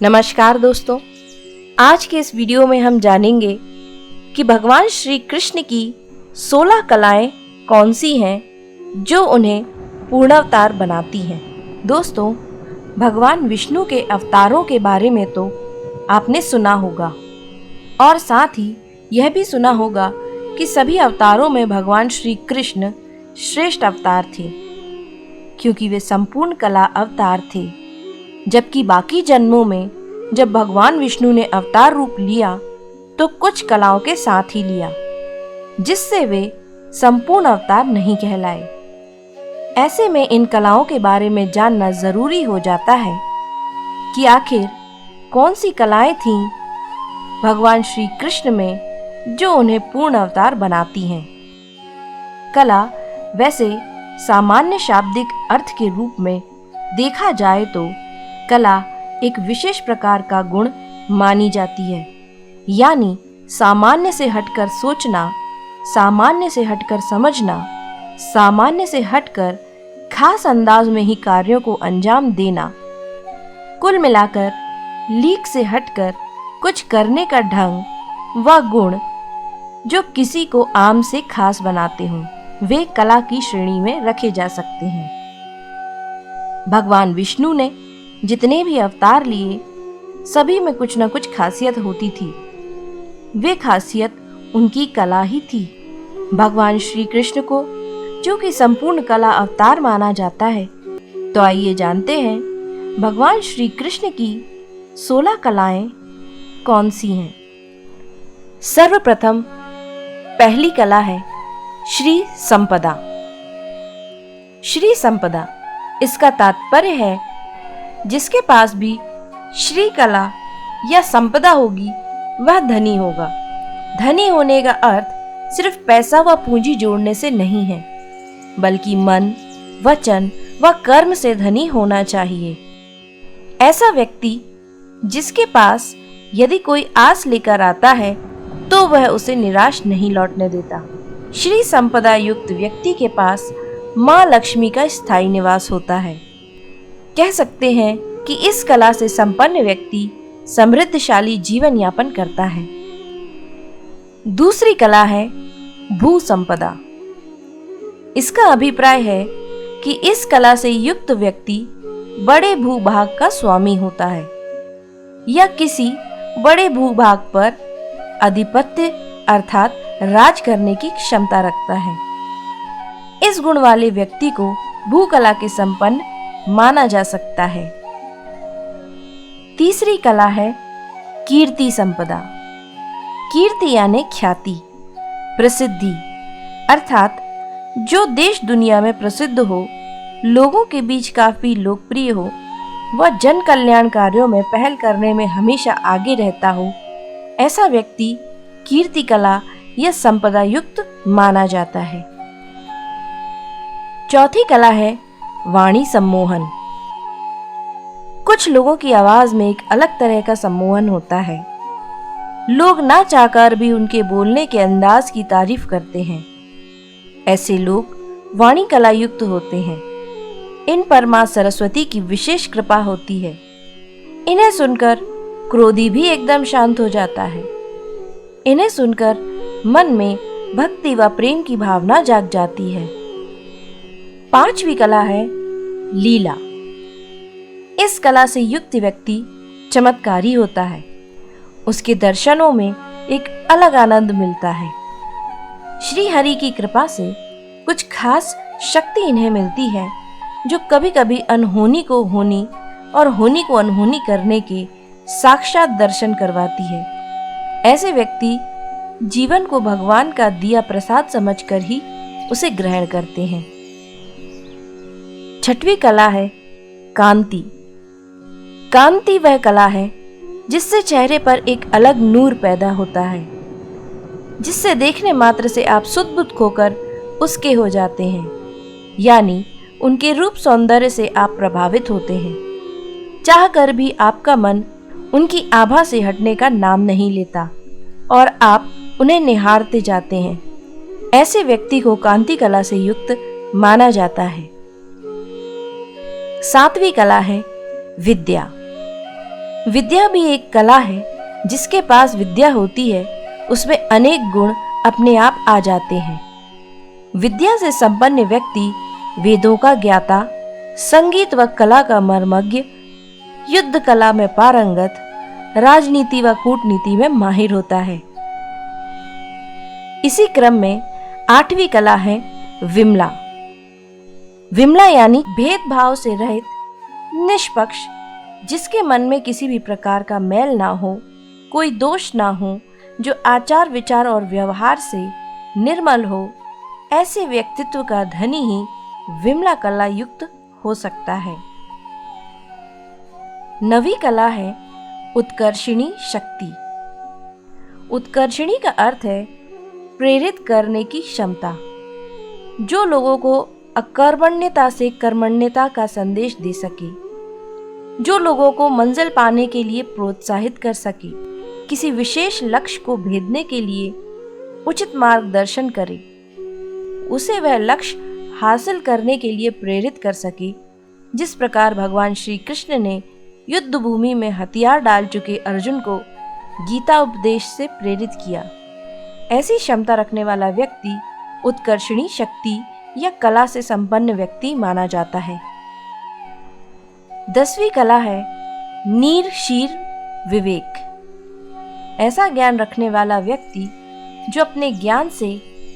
नमस्कार दोस्तों, आज के इस वीडियो में हम जानेंगे कि भगवान श्री कृष्ण की 16 कलाएं कौन सी हैं जो उन्हें पूर्णावतार बनाती हैं। दोस्तों, भगवान विष्णु के अवतारों के बारे में तो आपने सुना होगा और साथ ही यह भी सुना होगा कि सभी अवतारों में भगवान श्री कृष्ण श्रेष्ठ अवतार थे क्योंकि वे संपूर्ण कला अवतार थे, जबकि बाकी जन्मों में जब भगवान विष्णु ने अवतार रूप लिया तो कुछ कलाओं के साथ ही लिया, जिससे वे संपूर्ण अवतार नहीं कहलाए। ऐसे में इन कलाओं के बारे में जानना जरूरी हो जाता है कि आखिर कौन सी कलाएं थीं भगवान श्री कृष्ण में जो उन्हें पूर्ण अवतार बनाती हैं। कला वैसे सामान्य शाब्दिक अर्थ के रूप में देखा जाए तो कला एक विशेष प्रकार का गुण मानी जाती है, यानी सामान्य से हटकर सोचना, सामान्य से हटकर समझना, सामान्य से हटकर खास अंदाज में ही कार्यों को अंजाम देना। कुल मिलाकर लीक से हटकर कुछ करने का ढंग व गुण जो किसी को आम से खास बनाते हों, वे कला की श्रेणी में रखे जा सकते हैं। भगवान विष्णु ने जितने भी अवतार लिए सभी में कुछ न कुछ खासियत होती थी। वे खासियत उनकी कला ही थी। भगवान श्री कृष्ण को जो कि संपूर्ण कला अवतार माना जाता है, तो आइए जानते हैं भगवान श्री कृष्ण की 16 कलाएं कौन सी हैं। सर्वप्रथम पहली कला है श्री संपदा। श्री संपदा, इसका तात्पर्य है जिसके पास भी श्री कला या संपदा होगी वह धनी होगा। धनी होने का अर्थ सिर्फ पैसा व पूंजी जोड़ने से नहीं है, बल्कि मन, वचन व कर्म से धनी होना चाहिए। ऐसा व्यक्ति जिसके पास यदि कोई आस लेकर आता है तो वह उसे निराश नहीं लौटने देता। श्री संपदा युक्त व्यक्ति के पास माँ लक्ष्मी का स्थायी निवास होता है। कह सकते हैं कि इस कला से संपन्न व्यक्ति समृद्धशाली जीवन यापन करता है। दूसरी कला है भू संपदा। इसका अभिप्राय है कि इस कला से युक्त व्यक्ति बड़े भूभाग का स्वामी होता है या किसी बड़े भूभाग पर आधिपत्य अर्थात राज करने की क्षमता रखता है। इस गुण वाले व्यक्ति को भूकला के संपन्न माना जा सकता है। तीसरी कला है कीर्ति संपदा। कीर्ति यानी ख्याति, प्रसिद्धि, अर्थात जो देश दुनिया में प्रसिद्ध हो, लोगों के बीच काफी लोकप्रिय हो व जन कल्याण कार्यों में पहल करने में हमेशा आगे रहता हो, ऐसा व्यक्ति कीर्ति कला या संपदा युक्त माना जाता है। चौथी कला है वाणी सम्मोहन। कुछ लोगों की आवाज में एक अलग तरह का सम्मोहन होता है। लोग ना चाहकर भी उनके बोलने के अंदाज की तारीफ करते हैं। ऐसे लोग वाणी कला युक्त होते हैं। इन पर मां सरस्वती की विशेष कृपा होती है। इन्हें सुनकर क्रोधी भी एकदम शांत हो जाता है। इन्हें सुनकर मन में भक्ति व प्रेम की भावना जाग जाती है। पांचवी कला है लीला। इस कला से युक्त व्यक्ति चमत्कारी होता है। उसके दर्शनों में एक अलग आनंद मिलता है। श्री हरि की कृपा से कुछ खास शक्ति इन्हें मिलती है जो कभी कभी अनहोनी को होनी और होनी को अनहोनी करने के साक्षात दर्शन करवाती है। ऐसे व्यक्ति जीवन को भगवान का दिया प्रसाद समझकर ही उसे ग्रहण करते हैं। छठवीं कला है कांति। कांति वह कला है जिससे चेहरे पर एक अलग नूर पैदा होता है, जिससे देखने मात्र से आप सुध-बुध खोकर उसके हो जाते हैं, यानी उनके रूप सौंदर्य से आप प्रभावित होते हैं। चाहकर भी आपका मन उनकी आभा से हटने का नाम नहीं लेता और आप उन्हें निहारते जाते हैं। ऐसे व्यक्ति को कांति कला से युक्त माना जाता है। सातवीं कला है विद्या। विद्या भी एक कला है। जिसके पास विद्या होती है उसमें अनेक गुण अपने आप आ जाते हैं। विद्या से संपन्न व्यक्ति वेदों का ज्ञाता, संगीत व कला का मर्मज्ञ, युद्ध कला में पारंगत, राजनीति व कूटनीति में माहिर होता है। इसी क्रम में 8वीं कला है विमला। विमला यानी भेदभाव से रहित, निष्पक्ष, जिसके मन में किसी भी प्रकार का मैल ना हो, कोई दोष ना हो, जो आचार विचार और व्यवहार से निर्मल हो, ऐसे व्यक्तित्व का धनी ही विमला कला युक्त हो सकता है। 9वीं कला है उत्कर्षिणी शक्ति। उत्कर्षिणी का अर्थ है प्रेरित करने की क्षमता, जो लोगों को अकर्मण्यता से कर्मण्यता का संदेश दे सके, जो लोगों को मंजिल पाने के लिए प्रोत्साहित कर सके, किसी विशेष लक्ष्य को भेदने के लिए उचित मार्गदर्शन करे, उसे वह लक्ष्य हासिल करने के लिए प्रेरित कर सके। जिस प्रकार भगवान श्री कृष्ण ने युद्ध भूमि में हथियार डाल चुके अर्जुन को गीता उपदेश से प्रेरित किया, ऐसी क्षमता रखने वाला व्यक्ति उत्कर्षणी शक्ति या कला से संपन्न व्यक्ति माना जाता है। 10वीं कला है नीर शीर विवेक। ऐसा ज्ञान रखने वाला व्यक्ति जो अपने ज्ञान से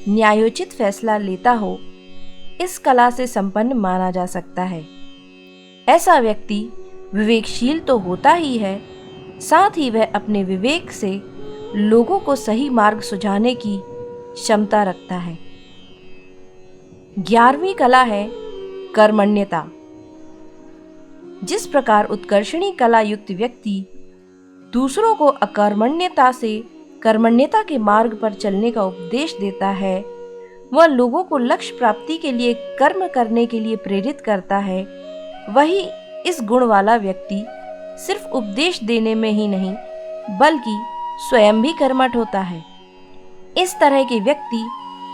न्यायोचित फैसला लेता हो, इस कला से संपन्न माना जा सकता है। ऐसा व्यक्ति विवेकशील तो होता ही है, साथ ही वह अपने विवेक से लोगों को सही मार्ग सुझाने की क्षमता रखता है। 11वीं कला है कर्मण्यता। जिस प्रकार उत्कर्षणी कला युक्त व्यक्ति दूसरों को अकर्मण्यता से कर्मण्यता के मार्ग पर चलने का उपदेश देता है, वह लोगों को लक्ष्य प्राप्ति के लिए कर्म करने के लिए प्रेरित करता है, वही इस गुण वाला व्यक्ति सिर्फ उपदेश देने में ही नहीं बल्कि स्वयं भी कर्मठ होता है। इस तरह के व्यक्ति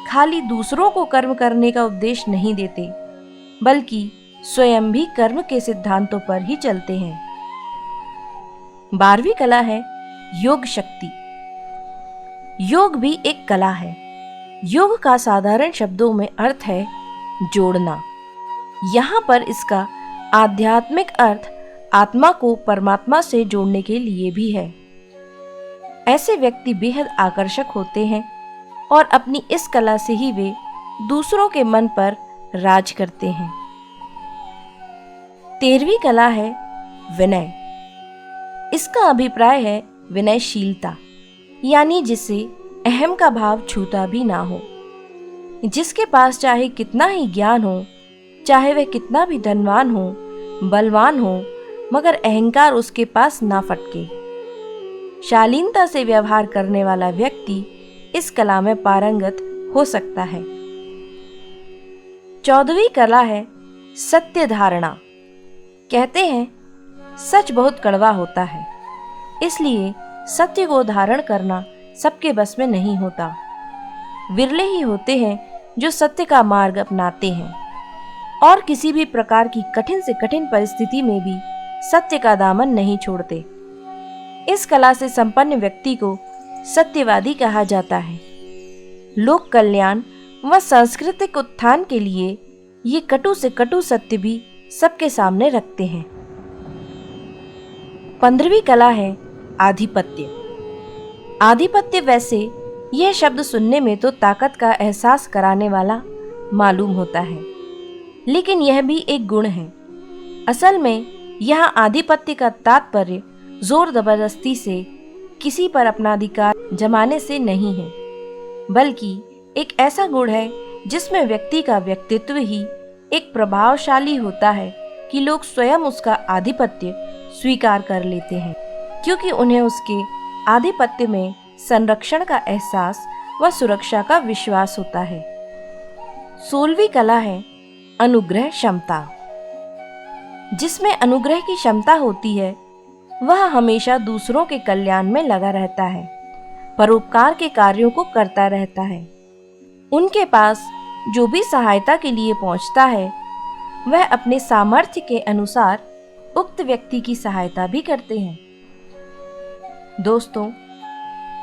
खाली दूसरों को कर्म करने का उपदेश नहीं देते, बल्कि स्वयं भी कर्म के सिद्धांतों पर ही चलते हैं। 12वीं कला है योग शक्ति। योग भी एक कला है। योग का साधारण शब्दों में अर्थ है जोड़ना। यहाँ पर इसका आध्यात्मिक अर्थ आत्मा को परमात्मा से जोड़ने के लिए भी है। ऐसे व्यक्ति बेहद आकर्षक होते हैं और अपनी इस कला से ही वे दूसरों के मन पर राज करते हैं। 13वीं कला है विनय। इसका अभिप्राय है विनयशीलता, यानी जिसे अहम का भाव छूता भी ना हो, जिसके पास चाहे कितना ही ज्ञान हो, चाहे वह कितना भी धनवान हो, बलवान हो, मगर अहंकार उसके पास ना फटके। शालीनता से व्यवहार करने वाला व्यक्ति इस कला में पारंगत हो सकता है। 14वीं कला है सत्य धारणा। कहते हैं सच बहुत कड़वा होता है, इसलिए सत्य को धारण करना सबके बस में नहीं होता। विरले ही होते हैं जो सत्य का मार्ग अपनाते हैं और किसी भी प्रकार की कठिन से कठिन परिस्थिति में भी सत्य का दामन नहीं छोड़ते। इस कला से संपन्न व्यक्ति को सत्यवादी कहा जाता है। लोक कल्याण व सांस्कृतिक उत्थान के लिए ये कटु से कटु सत्य भी सबके सामने रखते हैं। 15वीं कला है आधिपत्य। आधिपत्य वैसे यह शब्द सुनने में तो ताकत का एहसास कराने वाला मालूम होता है, लेकिन यह भी एक गुण है। असल में यहाँ आधिपत्य का तात्पर्य जोर जबरदस्ती से किसी पर अपना अधिकार जमाने से नहीं है, बल्कि एक ऐसा गुण है जिसमें व्यक्ति का व्यक्तित्व ही एक प्रभावशाली होता है कि लोग स्वयं उसका आधिपत्य स्वीकार कर लेते हैं, क्योंकि उन्हें उसके आधिपत्य में संरक्षण का एहसास व सुरक्षा का विश्वास होता है। 16वीं कला है अनुग्रह क्षमता। जिसमें अनुग्रह की क्षमता होती है वह हमेशा दूसरों के कल्याण में लगा रहता है, परोपकार के कार्यों को करता रहता है। उनके पास जो भी सहायता के लिए पहुंचता है वह अपने सामर्थ्य के अनुसार उक्त व्यक्ति की सहायता भी करते हैं। दोस्तों,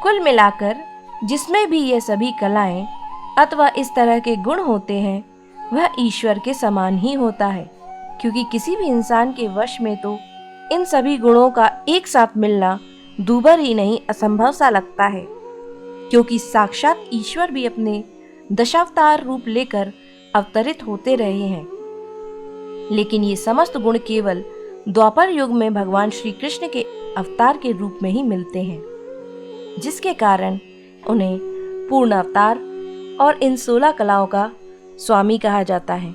कुल मिलाकर जिसमें भी ये सभी कलाएं अथवा इस तरह के गुण होते हैं वह ईश्वर के समान ही होता है, क्योंकि किसी भी इंसान के वश में तो इन सभी गुणों का एक साथ मिलना दूभर ही नहीं असंभव सा लगता है, क्योंकि साक्षात ईश्वर भी अपने दशावतार रूप लेकर अवतरित होते रहे हैं। लेकिन ये समस्त गुण केवल द्वापर युग में भगवान श्री कृष्ण के अवतार के रूप में ही मिलते हैं, जिसके कारण उन्हें पूर्ण अवतार और इन 16 कलाओं का स्वामी कहा जाता है।